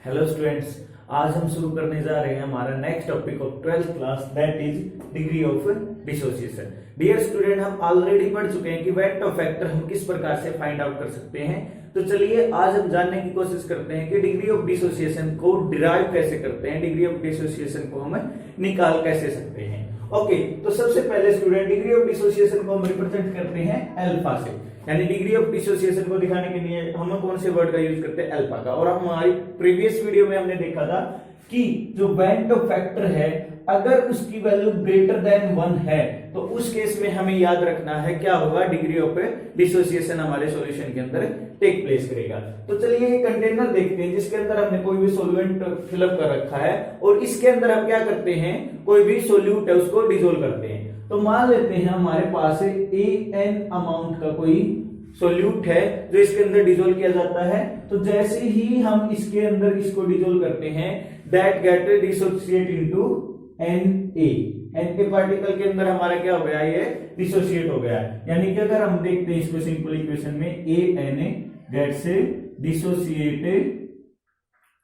Hello students, आज हम शुरू करने जा रहे हैं हमारा next topic of 12th class, that is degree of dissociation. Dear student, हम ऑलरेडी पढ़ चुके हैं कि वेक्टर ऑफ फैक्टर हम किस प्रकार से फाइंड आउट कर सकते हैं। तो चलिए आज हम जानने की कोशिश करते हैं कि डिग्री ऑफ डिसोसिएशन को डिराइव कैसे करते हैं, डिग्री ऑफ डिसोसिएशन को हम निकाल कैसे सकते हैं। ओके, तो सबसे पहले स्टूडेंट डिग्री ऑफ डिसोसिएशन को हम रिप्रेजेंट करते हैं अल्फा से, यानी डिग्री ऑफ डिसोसिएशन को दिखाने के लिए हम कौन से वर्ड का यूज करते हैं, अल्फा का। और हमारी प्रीवियस वीडियो में हमने देखा था कि जो वेक्टर ऑफ फैक्टर है अगर उसकी वैल्यू ग्रेटर देन 1 है तो उस केस में हमें याद रखना है क्या होगा, डिग्री ऑफ डिसोसिएशन हमारे सॉल्यूशन के अंदर टेक प्लेस करेगा। तो चलिए ये कंटेनर देखते हैं जिसके अंदर हमने कोई भी सॉल्वेंट फिलअप कर रखा है और इसके अंदर हम क्या करते हैं, कोई भी सोल्यूट है उसको डिसोल्व करते हैं। तो मान लेते हैं हमारे पास AN अमाउंट का कोई सोल्यूट है जो इसके अंदर डिसोल्व किया जाता है। तो जैसे ही हम इसके अंदर इसको डिसोल्व करते हैं that get dissociate into Na particle के अंदर हमारा क्या हो गया, ये डिसोसिएट हो गया। यानी कि अगर हम देखते हैं इसको सिंपल इक्वेशन में Na gets dissociated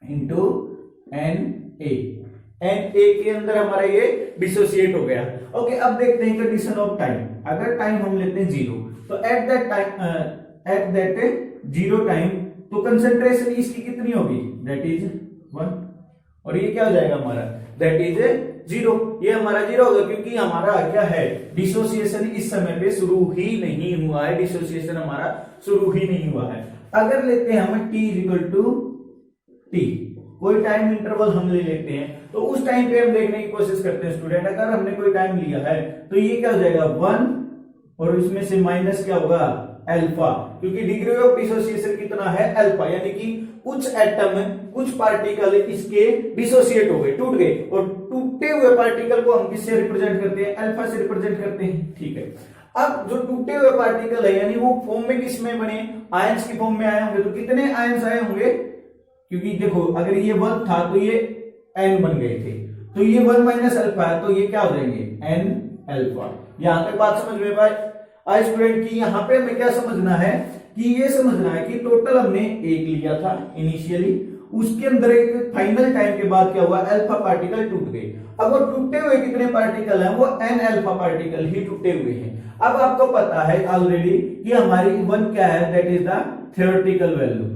into Na के अंदर हमारा ये डिसोसिएट हो गया। ओके, अब देखते हैं कंडीशन ऑफ टाइम। अगर टाइम हम लेते हैं 0 तो एट दैट 0 टाइम तो कंसंट्रेशन इसकी कितनी होगी, दैट इज 1 और ये क्या हो जाएगा हमारा, दैट इज 0। ये हमारा 0 होगा क्योंकि हमारा क्या है, डिसोसिएशन इस समय पे शुरू ही नहीं हुआ है, डिसोसिएशन हमारा शुरू ही नहीं हुआ है। अगर लेते हैं हम t, कोई टाइम इंटरवल हम ले लेते हैं तो उस टाइम पे हम देखने की कोशिश करते हैं स्टूडेंट। अगर हमने कोई टाइम लिया है तो ये क्या हो जाएगा 1 और इसमें से माइनस क्या होगा, अल्फा, क्योंकि डिग्री ऑफ डिसोसिएशन कितना है, अल्फा, यानी कि कुछ एटम कुछ पार्टिकल इसके डिसोसिएट हो गए, टूट गए, और टूटे हुए पार्टिकल को हम किससे रिप्रेजेंट करते हैं, अल्फा से रिप्रेजेंट करते हैं। ठीक है, अब जो टूटे हुए पार्टिकल है यानी वो फॉर्म में किस में बने, आयंस की फॉर्म में आए होंगे। तो कितने आयंस आए होंगे, क्योंकि देखो अगर ये 1 था तो ये n बन गए थे, तो ये 1 माइनस अल्फा है तो ये क्या हो जाएंगे, n अल्फा। यहां तक बात समझ में आए स्टूडेंट की यहाँ पे हमें क्या समझना है कि ये समझना है कि टोटल हमने 1 लिया था इनिशियली, उसके अंदर एक फाइनल टाइम के बाद क्या हुआ, अल्फा पार्टिकल टूट गए। अब वो टूटे हुए कितने पार्टिकल हैं, वो n अल्फा पार्टिकल ही टूटे हुए हैं। अब आपको पता है ऑलरेडी कि हमारी 1 क्या है, that is the theoretical value,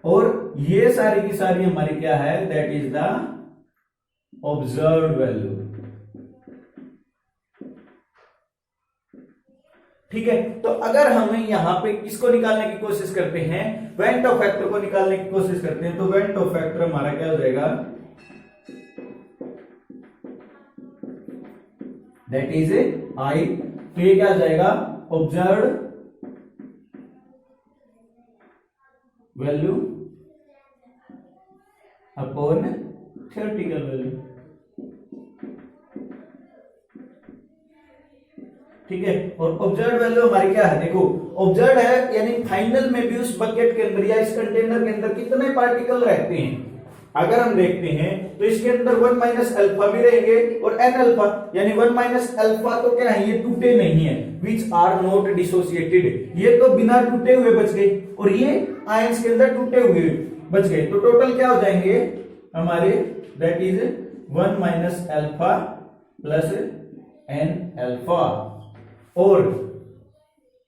और ये सारी की सारी हमारी क्या है, that is the observed value. ठीक है, तो अगर हम यहां पे इसको निकालने की कोशिश करते हैं, वेक्टर ऑफ फैक्टर को निकालने की कोशिश करते हैं, तो वेक्टर ऑफ फैक्टर हमारा क्या हो जाएगा, दैट इज I। तो ये क्या हो जाएगा, observed value upon theoretical value. ठीक है, और ऑब्जर्व वैल्यू हमारी क्या है, देखो ऑब्जर्व है यानी फाइनल में भी उस बकेट के अंदर या इस कंटेनर के अंदर कितने पार्टिकल रहते हैं। अगर हम देखते हैं तो इसके अंदर 1 माइनस अल्फा भी रहेंगे और n अल्फा, यानी 1 माइनस अल्फा तो क्या है, ये टूटे नहीं है, विच आर नॉट डिसोसिएटेड, ये तो बिना टूटे हुए बच गए, और ये आयंस के अंदर टूटे हुए बच गए। तो टोटल क्या हो जाएंगे हमारे, that is 1 minus alpha plus n alpha, और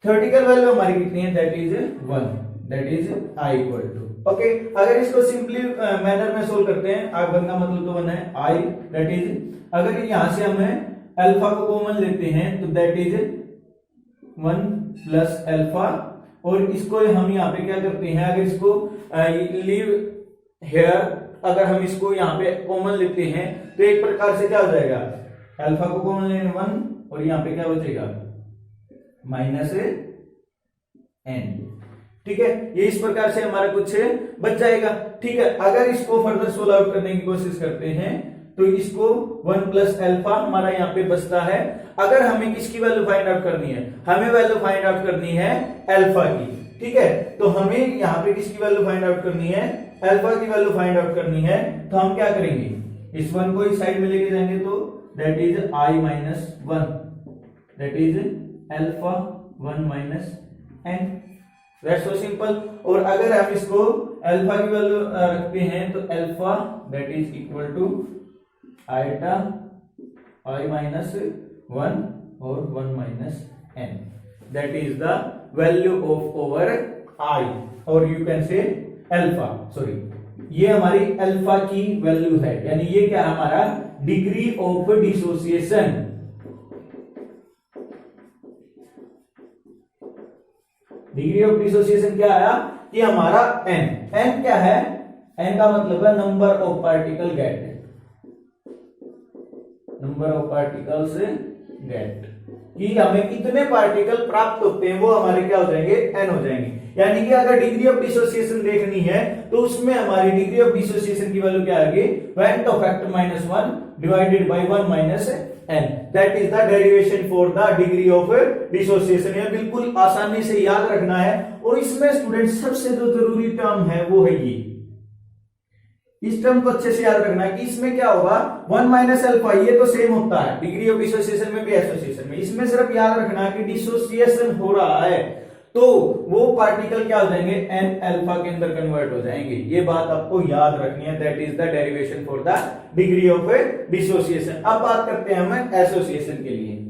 थ्योरेटिकल वैल्यू हमारी कितनी है, that is 1, that is I equal to. Okay, अगर इसको सिंपली मैनर में सोल्व करते हैं, I1 का मतलब तो 1 है, I दैट इज, अगर यहां से हमें अल्फा को कॉमन लेते हैं तो दैट इज 1 प्लस अल्फा, और इसको हम यहाँ पे क्या करते हैं, अगर इसको लीव हेयर, अगर हम इसको यहाँ पे कॉमन लेते हैं तो एक प्रकार से क्या हो जाएगा, अल्फा को कॉमन लेने 1 और यहाँ पे क्या बचेगा, माइनस n। ठीक है, ये इस प्रकार से हमारा कुछ बच जाएगा। ठीक है, अगर इसको फर्दर सोल्व आउट करने की कोशिश करते हैं तो इसको 1 प्लस अल्फा हमारा यहाँ पे बचता है। अगर हमें किसकी वैल्यू फाइंड आउट करनी है, हमें वैल्यू फाइंड आउट करनी है अल्फा की। ठीक है, तो हमें यहाँ पे किसकी वैल्यू फाइंड आउट करनी है, अल्फा की वैल्यू फाइंड आउट करनी है। तो हम क्या करेंगे, इस 1 को इस साइड में लेके जाएंगे तो that is I minus 1, that is alpha 1 minus n। That's so simple. और अगर हम इसको अल्फा की वैल्यू रखते हैं तो alpha that is equal to eta i minus 1 और 1 minus n, that is the value of over i, और you can say alpha, sorry ये हमारी अल्फा की वैल्यू है, यानी ये क्या है हमारा degree of dissociation. Degree of dissociation क्या आया कि हमारा n, n क्या है, n का मतलब है number of particle get, number of particles get, कि हमें कितने पार्टिकल प्राप्त होते हैं वो हमारे क्या हो जाएंगे, n हो जाएंगे। यानी कि अगर डिग्री ऑफ डिसोसिएशन देखनी है तो उसमें हमारी डिग्री ऑफ डिसोसिएशन की वैल्यू क्या आएगी, n to factor -1 divided by 1 minus n, that is the derivation for the degree of dissociation। यह बिल्कुल आसानी से याद रखना है। और इसमें स्टूडेंट सबसे जो जरूरी टर्म है वो है ये, इस टर्म को अच्छे से याद रखना है कि इसमें क्या होगा 1 माइनस अल्फा, ये तो सेम होता है डिग्री ऑफ डिसोसिएशन में भी एसोसिएशन में। इसमें सिर्फ याद रखना है कि डिसोसिएशन हो रहा है तो वो पार्टिकल क्या हो जाएंगे, एन अल्फा के अंदर कन्वर्ट हो जाएंगे। ये बात आपको याद रखनी है, that is the derivation for the degree of dissociation. अब बात करते हैं हम एसोसिएशन के लिए।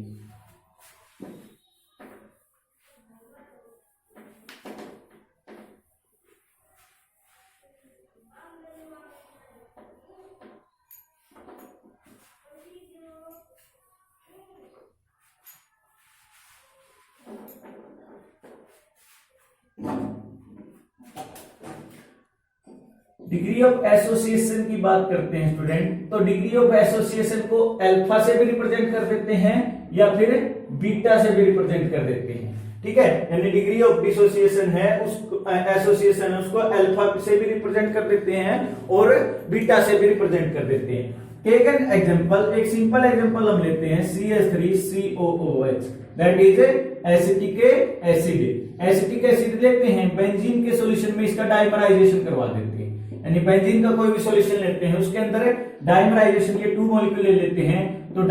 डिग्री ऑफ एसोसिएशन की बात करते हैं स्टूडेंट, तो डिग्री ऑफ एसोसिएशन को अल्फा से भी रिप्रेजेंट कर देते हैं या फिर बीटा से भी रिप्रेजेंट कर देते हैं, ठीक है। यानी डिग्री ऑफ डिसोसिएशन है उसको एसोसिएशन है उसको अल्फा से भी रिप्रेजेंट कर देते हैं और बीटा से भी रिप्रेजेंट कर देते हैं। टेक एन एग्जांपल, एक सिंपल एग्जांपल हम लेते हैं CH3COOH, that is acetic acid. Acetic acid लेते हैं, बेंजीन के सॉल्यूशन में इसका डाइमराइजेशन करवा देते हैं, यानी बेंजीन का कोई भी सॉल्यूशन लेते हैं उसके अंदर डाइमराइजेशन के 2 मॉलिक्यूल ले लेते हैं, तो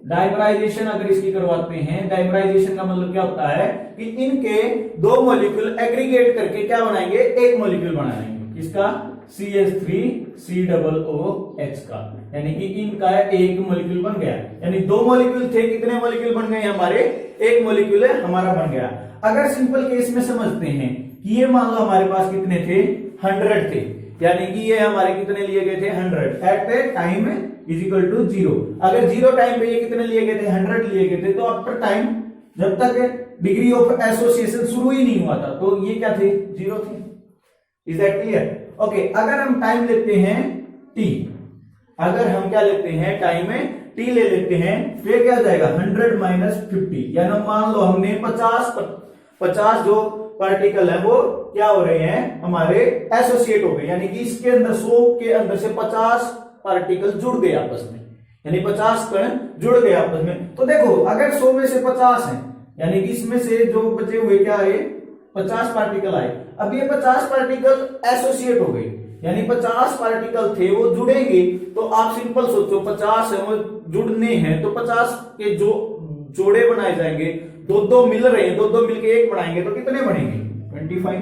डाइमराइजेशन अगर इसकी करवाते हैं, डाइमराइजेशन का मतलब क्या होता है कि इनके 2 मॉलिक्यूल एग्रीगेट करके क्या बनाएंगे, एक मॉलिक्यूल बनाएंगे, इसका CH3COOH का, यानी कि इनका एक मॉलिक्यूल बन गया। यानी 2 मॉलिक्यूल थे, कितने मॉलिक्यूल बन गए हमारे, एक मॉलिक्यूल है हमारा बन गया। अगर सिंपल केस में समझते हैं कि ये मान लो हमारे पास कितने थे, 100 थे, यानी कि ये हमारे कितने लिए गए थे, 100 at a time is equal to 0। अगर 0 टाइम पे ये कितने लिए गए थे, 100 लिए गए थे, तो आफ्टर टाइम जब तक डिग्री ऑफ एसोसिएशन शुरू ही नहीं हुआ था तो ये क्या थे, 0 थे। Is that clear? ओके, अगर हम टाइम लेते हैं t, अगर हम क्या लेते हैं टाइम में t ले लेते हैं तो ये क्या हो जाएगा 100 माइनस 50, यानी मान लो हमने 50 जो पार्टिकल है वो क्या हो रहे हैं हमारे एसोसिएट हो गए, यानी कि इसके अंदर 100 के अंदर से 50 पार्टिकल जुड़ गए आपस में, यानी 50 कण जुड़ गए आपस में। तो देखो अगर 100 में से 50 है, यानी कि इसमें से जो बचे हुए क्या आए, 50 पार्टिकल आए। अब ये 50 पार्टिकल एसोसिएट हो गए, यानी 50 पार्टिकल थे वो जुड़ेंगे, तो आप सिंपल सोचो 50 है वो जुड़ने हैं, तो 50 के जो जोड़े बनाए जाएंगे, 2-2 मिल रहे हैं, 2-2 मिलके एक बनाएंगे तो कितने बनेंगे, 25।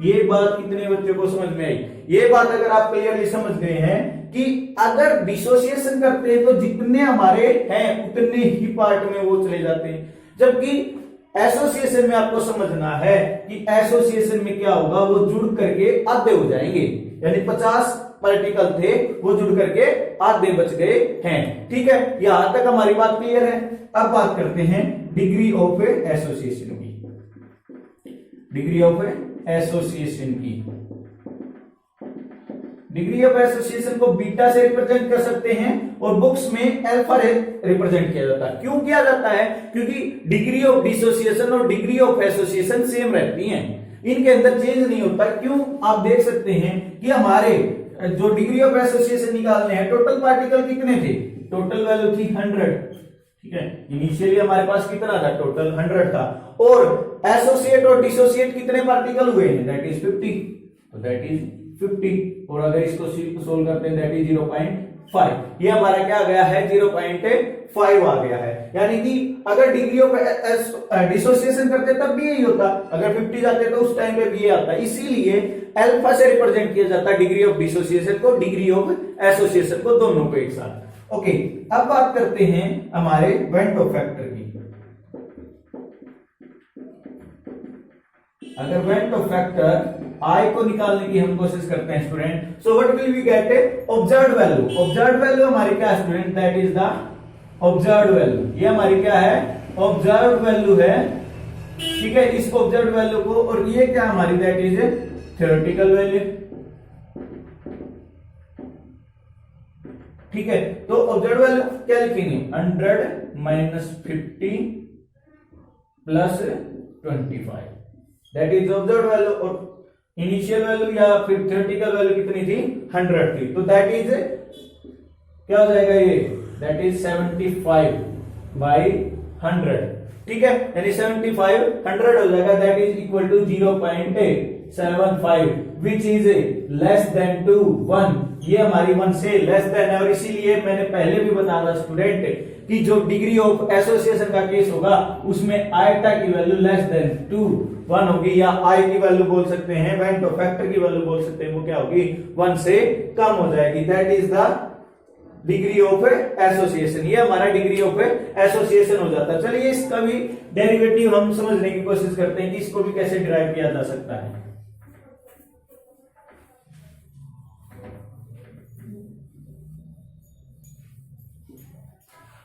ये बात कितने बच्चों को समझ में आई? ये बात अगर आप क्लियरली समझ गए हैं कि अगर डिसोसिएशन करते हैं तो जितने हमारे हैं उतने ही पार्ट में वो चले जाते हैं, जबकि एसोसिएशन में आपको समझना है कि एसोसिएशन में क्या होगा, वो जुड़ करके आधे हो जाएंगे, यानी 50 पार्टिकल थे वो जुड़ करके आधे बच गए हैं। ठीक है, यहां तक हमारी बात क्लियर है। अब बात करते हैं डिग्री ऑफ एसोसिएशन की। डिग्री ऑफ एसोसिएशन की, डिग्री ऑफ एसोसिएशन को बीटा से रिप्रेजेंट कर सकते हैं और बुक्स में अल्फा रिप्रेजेंट किया जाता है। क्यों किया जाता है? क्योंकि डिग्री ऑफ डिसोसिएशन और डिग्री ऑफ एसोसिएशन सेम रहती हैं, इनके अंदर चेंज नहीं होता। क्यों? आप देख सकते हैं कि हमारे जो डिग्री ऑफ एसोसिएशन निकालने हैं, टोटल पार्टिकल कितने थे, टोटल वैल्यू थी 100, ठीक है। इनिशियली हमारे पास कितना था, टोटल 100 था, और एसोसिएट और डिसोसिएट कितने पार्टिकल हुए हैं, दैट इज 50, तो दैट इज 50, और अगर इसको सोल्व करते हैं दैट इज 0.5, ये हमारा क्या आ गया है, 0.5 आ गया है। यानी कि अगर डिग्री ऑफ डिसोसिएशन करते तब भी यही होता, अगर 50 जाते तो उस टाइम पे भी ये आता। इसीलिए अल्फा से रिप्रेजेंट किया जाता है डिग्री ऑफ डिसोसिएशन को, डिग्री ऑफ एसोसिएशन को, दोनों को एक साथ। ओके, अब बात करते हैं हमारे वेन टॉप फैक्टर की। अगर वेन टॉप फैक्टर आई को निकालने की हम कोशिश करते हैं student, so what will we get? Observed value. Observed value हमारी क्या है student? That is the observed value. ये हमारी क्या है? ऑब्जर्व्ड वैल्यू है, ठीक है। इस ऑब्जर्व्ड वैल्यू को, और ये क्या हमारी? दैट इज थ्योरेटिकल वैल्यू, ठीक है। तो ऑब्जर्व्ड वैल्यू क्या लिखेंगे? 100 minus 50 plus 25, that is observed value. और इनिशियल वैल्यू या फिर थ्योरेटिकल वैल्यू कितनी थी? 100 थी। तो दैट इज क्या हो जाएगा ये? दैट इज 75 बाई 100, ठीक है। यानी 75 100 हो जाएगा, that is equal to 0.75 which is less than to 1। ये हमारी 1 से लेस देन है, और इसीलिए मैंने पहले भी बताया था स्टूडेंट कि जो डिग्री ऑफ एसोसिएशन का केस होगा उसमें आयटा की वैल्यू लेस देन टू 1 होगी, या आई की वैल्यू बोल सकते हैं, वेन टॉप फैक्टर की वैल्यू बोल सकते हैं, वो क्या होगी? 1 से कम हो जाएगी। That is the degree of association. ये हमारा डिग्री ऑफ एसोसिएशन हो जाता है। चलिए इसका भी डेरिवेटिव हम समझने की कोशिश करते हैं कि इसको भी कैसे डिराइव किया जा सकता है।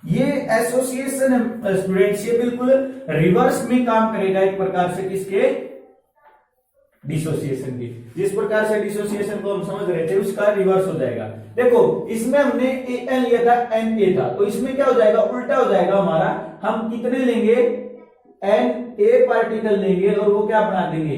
ये एसोसिएशन स्टूडेंट्स ये बिल्कुल रिवर्स में काम करेगा एक प्रकार से, किसके? डिसोसिएशन की। जिस प्रकार से डिसोसिएशन को हम समझ रहे थे उसका रिवर्स हो जाएगा। देखो इसमें हमने एन लिया था, एन ए था, तो इसमें क्या हो जाएगा? उल्टा हो जाएगा हमारा। हम कितने लेंगे? एन ए पार्टिकल लेंगे और वो क्या बना देंगे?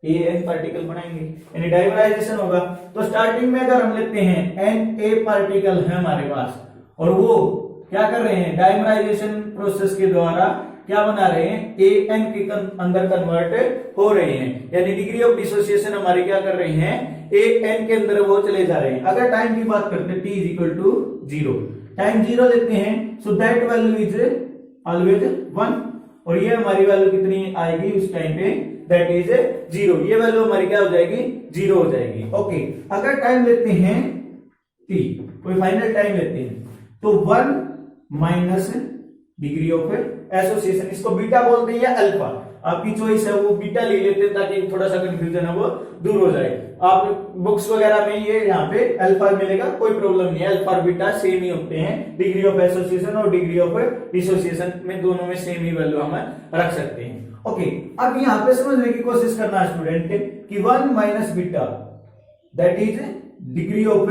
ए एन पार्टिकल बनाएंगे, यानी डाइवराइजेशन होगा। तो स्टार्टिंग में अगर हम लेते हैं एन ए पार्टिकल है हमारे पास, और वो क्या कर रहे हैं? डाइमराइजेशन प्रोसेस के द्वारा क्या बना रहे हैं? ए एन के अंदर कन्वर्ट हो रहे हैं, यानी डिग्री ऑफ डिसोसिएशन हमारी क्या कर रहे हैं? ए एन के अंदर वो चले जा रहे हैं। अगर टाइम की बात करते हैं, T is equal to 0, time 0 लेते हैं, so that value is always 1, और ये हमारी वैल्यू कितनी आएगी उस टाइम पे? That is 0। ये वैल्यू हमारी क्या हो जाएगी? 0 हो जाएगी। ओके, अगर टाइम लेते हैं टी, कोई फाइनल टाइम लेते हैं, तो 1 माइनस डिग्री ऑफ एसोसिएशन, इसको बीटा बोलते हैं या अल्फा, आपकी चॉइस है, वो बीटा ले लेते हैं ताकि थोड़ा सा कंफ्यूजन है वो दूर हो जाए। आप बुक्स वगैरह में ये यहाँ पे अल्फा मिलेगा, कोई प्रॉब्लम नहीं है, अल्फा और बीटा सेम ही होते हैं। डिग्री ऑफ एसोसिएशन और डिग्री ऑफ डिसोसिएशन में दोनों में सेम ही वैल्यू हम रख सकते हैं। ओके, अब यहाँ पे समझने की कोशिश करना है स्टूडेंट कि 1 minus beta that is degree of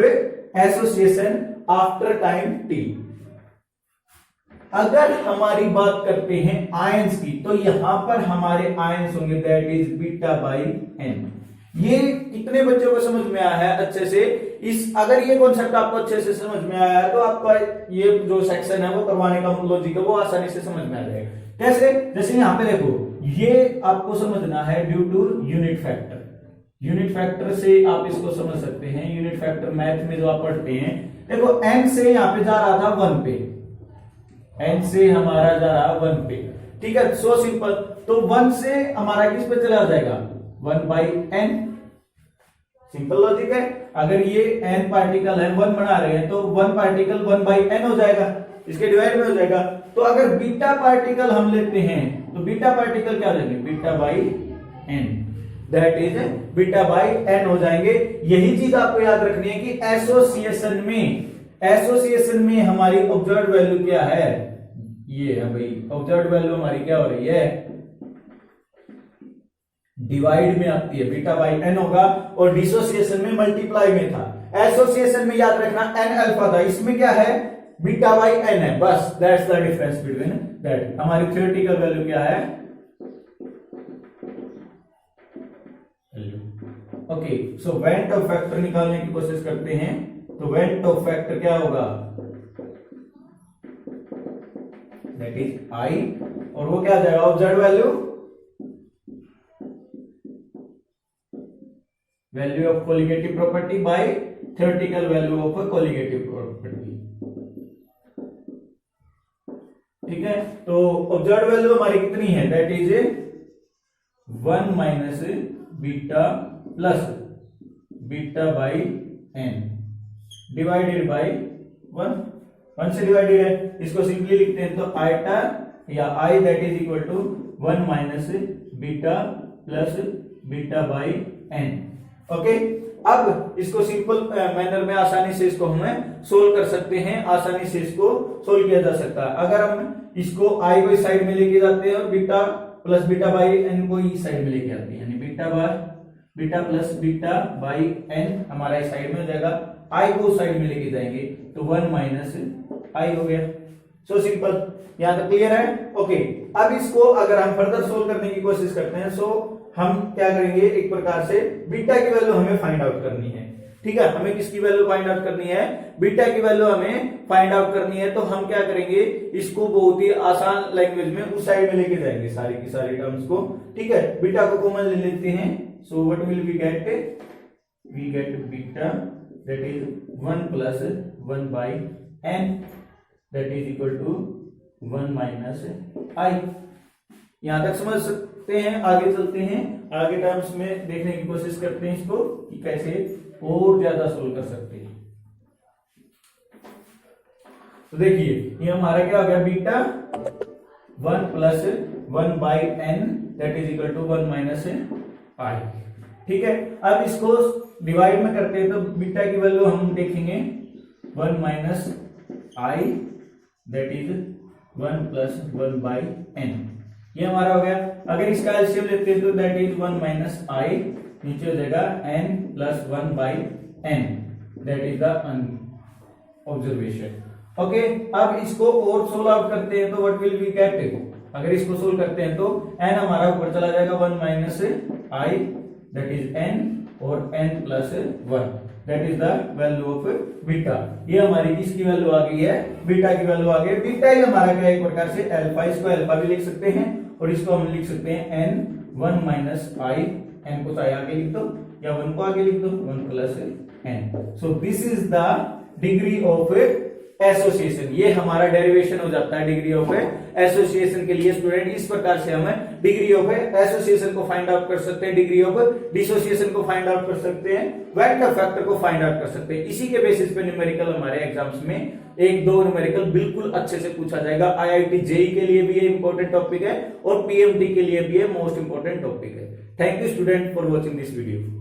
association after time T. अगर हमारी बात करते हैं आयंस की, तो यहां पर हमारे आयंस होंगे that is beta by N. ये कितने बच्चों को समझ में आया है अच्छे से? इस अगर ये कॉन्सेप्ट आपको अच्छे से समझ में आया है तो आपका ये जो सेक्शन है वो करवाने का लॉजिक है वो आसानी से समझ में आ जाएगा। कैसे? जैसे यहाँ पे देखो, ये आपको समझना है due to unit factor. Unit factor से आप इसको समझ सकते हैं। यूनिट फैक्टर मैथ में जो आप पढ़ते हैं, देखो एन से यहाँ पे जा रहा था 1 पे, एन से हमारा जा रहा 1 पे, ठीक है, सो सिंपल। तो 1 से हमारा किस पे चला जाएगा? 1 बाई एन। सिंपल लॉजिक है। अगर ये एन पार्टिकल है, 1 बना रहे हैं, तो 1 पार्टिकल 1 बाई एन हो जाएगा, इसके डिवाइड में हो जाएगा। तो अगर बीटा पार्टिकल हम लेते हैं तो बीटा पार्टिकल क्या लेंगे? Beta by N, that is beta by N हो जाएंगे। यही चीज आपको याद रखनी है कि एसोसिएशन में हमारी ऑब्जर्व्ड वैल्यू क्या है? ये है भाई, ऑब्जर्व्ड वैल्यू हमारी क्या हो रही है? डिवाइड में आती है, बीटा बाई एन होगा, और डिसोसिएशन में मल्टीप्लाई में था। एसोसिएशन में याद रखना एन अल्फा था, इसमें क्या है? बीटा बाई एन है, बस that's the difference between that. हमारी थ्योरेटिकल वैल्यू क्या है? Okay, so when top factor निकालने की कोशिश करते हैं। तो वेन टॉप फैक्टर क्या होगा? दैट इज आई, और वो क्या आ जाएगा? Observed value, value of colligative property by theoretical value of colligative property, ठीक है, तो ऑब्जर्व वैल्यू हमारी कितनी है, that is 1 minus beta plus beta by N divided by 1 से डिवाइडेड है, इसको सिंपली लिखते हैं तो आइटा या i that is equal to 1 minus beta plus beta by n. Okay, अब इसको सिंपल मैनर में आसानी से इसको हमें सोल्व कर सकते हैं, आसानी से इसको सोल्व किया जा सकता है। अगर हम इसको आई को इस साइड में लेके जाते हैं और beta plus beta by N को इस साइड में लेके आते हैं, यानी beta plus beta by N हमारा इस साइड में हो जाएगा, आई को उस साइड में लेके जाएंगे तो 1 माइनस आई हो गया। सो सिंपल, यहां तक क्लियर है? ओके, अब इसको अगर हम फर्दर सोल्व करने की कोशिश करते हैं, सो हम क्या करेंगे, एक प्रकार से बीटा की वैल्यू हमें फाइंड आउट करनी है। ठीक है, हमें किसकी वैल्यू फाइंड आउट करनी है, बीटा की वैल्यू हमें फाइंड आउट करनी है। तो हम क्या करेंगे, इसको बहुत ही आसान लैंग्वेज में उस साइड में लेके जाएंगे सारी की सारी टर्म्स को। ठीक है, बीटा को कॉमन ले लेते हैं, so what will we get beta that is 1 plus 1 by N that is equal to 1 minus i. यहां तक समझ सकते हैं, आगे चलते हैं, आगे टर्म्स में देखने की कोशिश करते हैं इसको कि कैसे और ज्यादा सोल्व कर सकते हैं। तो देखिए, ये हमारा क्या हो गया, beta 1 plus 1 by N that is equal to 1 minus i. ठीक है, अब इसको डिवाइड में करते हैं तो बीटा की वैल्यू हम देखेंगे 1 minus I that is 1 plus 1 by N, ये हमारा हो गया। अगर इसका एलसीएम लेते हैं तो दैट इज 1 माइनस आई, नीचे हो जाएगा n plus 1 by N that is the observation. ओके, अब इसको और सोल्व आउट करते हैं तो व्हाट विल वी गेट, अगर इसको सोल्व करते हैं तो n हमारा ऊपर चला जाएगा 1 minus I that is n और n plus 1 that is the value of beta. ये हमारी किसकी वैल्यू आ गई है, बीटा की वैल्यू आ गई। बीटा ही हमारा क्या, एक प्रकार से अल्फा, इसको अल्फा भी लिख सकते हैं और इसको हम लिख सकते हैं n 1 माइनस आई, n को चाहे आगे लिख दो या 1 को आगे लिख दो, 1 plus n। So this is the degree of association, ये हमारा डेरिवेशन हो जाता है डिग्री ऑफ एसोसिएशन के लिए। स्टूडेंट, इस प्रकार से हमें डिग्री ऑफ एसोसिएशन को फाइंड आउट कर सकते हैं, डिग्री ऑफ डिसोसिएशन को फाइंड आउट कर सकते हैं, वेक्टर फैक्टर को फाइंड आउट कर सकते हैं। इसी के बेसिस पे न्यूमेरिकल हमारे एग्जाम्स में 1-2 न्यूमेरिकल बिल्कुल अच्छे से पूछा जाएगा। IIT जेई के लिए भी ये इंपॉर्टेंट टॉपिक है और PMT के लिए भी ये मोस्ट इंपॉर्टेंट टॉपिक है। Thank you student for watching this video.